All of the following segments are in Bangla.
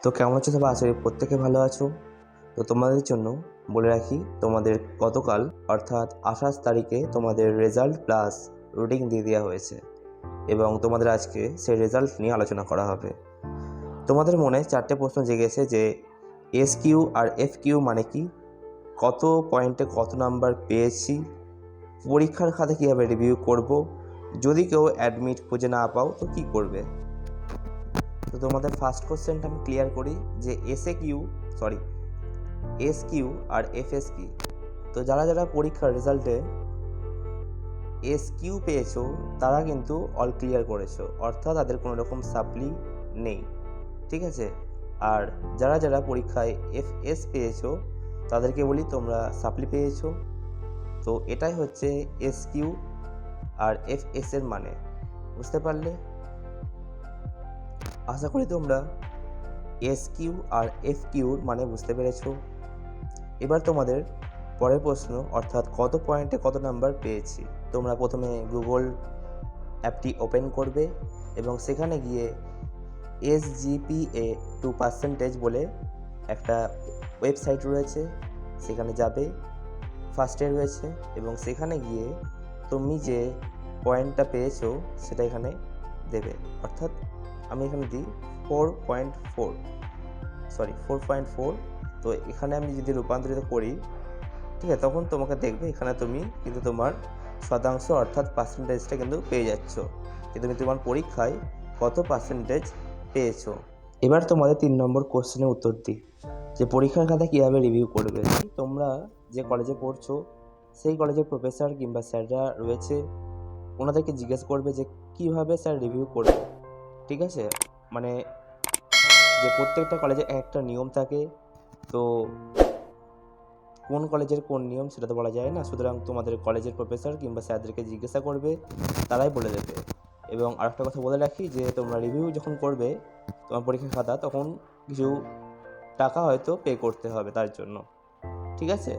তো কেমন আছো সবাই? আশা করি প্রত্যেকে ভালো আছো। তো তোমাদের জন্য বলে রাখি, তোমাদের গতকাল অর্থাৎ 28 তারিখে তোমাদের রেজাল্ট প্লাস রুটিন দিয়ে দেওয়া হয়েছে এবং তোমাদের আজকে সেই রেজাল্ট নিয়ে আলোচনা করা হবে। তোমাদের মনে 4টে প্রশ্ন জেগেছে যে S Q R F Q মানে কি, কত পয়েন্টে কত নাম্বার পেয়েছি, পরীক্ষার খাতে কীভাবে রিভিউ করব, যদি কেউ অ্যাডমিট খুঁজে না পাও তো কী করবে। তো তোমাদের ফার্স্ট কোশ্চেনটা আমি ক্লিয়ার করি যে এস কিউ আর এফএস কি। তো যারা যারা পরীক্ষার রেজাল্টে এস কিউ পেয়েছো তারা কিন্তু অল ক্লিয়ার করেছো, অর্থাৎ তাদের কোনো রকম সাপ্লি নেই, ঠিক আছে। আর যারা যারা পরীক্ষায় এফএস পেয়েছো তাদেরকে বলি তোমরা সাপ্লি পেয়েছো। তো এটাই হচ্ছে এস কিউ আর এফএস এর মানে, বুঝতে পারলে? আশা করি তোমরা এস কিউ আর এফ কিউর মানে বুঝতে পেরেছো। এবার তোমাদের পরের প্রশ্ন, অর্থাৎ কত পয়েন্টে কত নাম্বার পেয়েছি। তোমরা প্রথমে গুগল অ্যাপটি ওপেন করবে এবং সেখানে গিয়ে SGPA2% বলে একটা ওয়েবসাইট রয়েছে, সেখানে যাবে, ফার্স্টে রয়েছে, এবং সেখানে গিয়ে তুমি যে পয়েন্টটা পেয়েছো সেটা এখানে দেবে। অর্থাৎ আমি এখানে দিই 4.4। তো এখানে আমি যদি রূপান্তরিত করি, ঠিক আছে, তখন তোমাকে দেখবে এখানে তুমি কিন্তু তোমার শতাংশ অর্থাৎ পার্সেন্টেজটা কিন্তু পেয়ে যাচ্ছ, যে তুমি তোমার পরীক্ষায় কত পার্সেন্টেজ পেয়েছো। এবার তোমাদের 3 নম্বর কোশ্চেনের উত্তর দিই যে পরীক্ষার খাতা কীভাবে রিভিউ করবে। তোমরা যে কলেজে পড়ছো সেই কলেজের প্রফেসর কিংবা স্যাররা রয়েছে, ওনাদেরকে জিজ্ঞেস করবে যে কীভাবে স্যার রিভিউ করবে, ঠিক আছে। মানে যে প্রত্যেকটা কলেজে একটা নিয়ম থাকে, তো কোন কলেজের কোন নিয়ম সেটা তো বলা যায় না, সুতরাং তোমাদের কলেজের প্রফেসর কিংবা স্যারদেরকে জিজ্ঞাসা করবে, তারাই বলে দেবে। এবং আরেকটা কথা বলে রাখি যে তোমরা রিভিউ যখন করবে তোমার পরীক্ষার খাতা, তখন কিছু টাকা হয়তো পে করতে হবে তার জন্য, ঠিক আছে।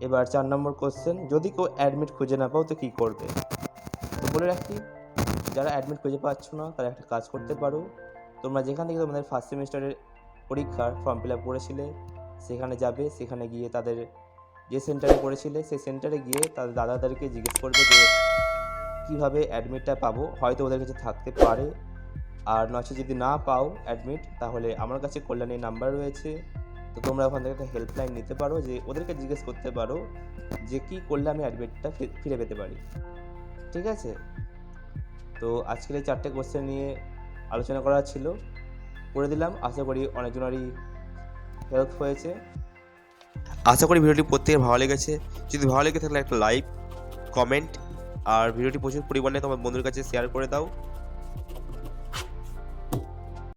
এবার 4 নম্বর কোশ্চেন, যদি কেউ অ্যাডমিট খুঁজে না পাও তো কী করবে। তো বলে রাখি, যারা অ্যাডমিট খুঁজে পাচ্ছ না তারা একটা কাজ করতে পারো। তোমরা যেখান থেকে তোমাদের ফার্স্ট সেমিস্টারের পরীক্ষার ফর্ম ফিল আপ করেছিলে সেখানে যাবে, সেখানে গিয়ে তাদের যে সেন্টারে করেছিলে সেই সেন্টারে গিয়ে তাদের দাদাদেরকে জিজ্ঞেস করবে যে কীভাবে অ্যাডমিটটা পাবো, হয়তো ওদের কাছে থাকতে পারে। আর নয়তো যদি না পাও অ্যাডমিট, তাহলে আমার কাছে কল্যাণী নাম্বার রয়েছে, তো তোমরা ওখান থেকে একটা হেল্পলাইন নিতে পারো, যে ওদেরকে জিজ্ঞেস করতে পারো যে কী করলে আমি অ্যাডমিটটা ফিরে পেতে পারি, ঠিক আছে। তো আজকের এই 4টে কোশ্চেন নিয়ে আলোচনা করা ছিল, করে দিলাম। আশা করি অনেকজনেরই হেল্প হয়েছে। আশা করি ভিডিওটি প্রত্যেকের ভালো লেগেছে। যদি ভালো লেগে থাকলে একটা লাইক, কমেন্ট আর ভিডিওটি প্রচুর পরিমাণে তোমার বন্ধুর কাছে শেয়ার করে দাও।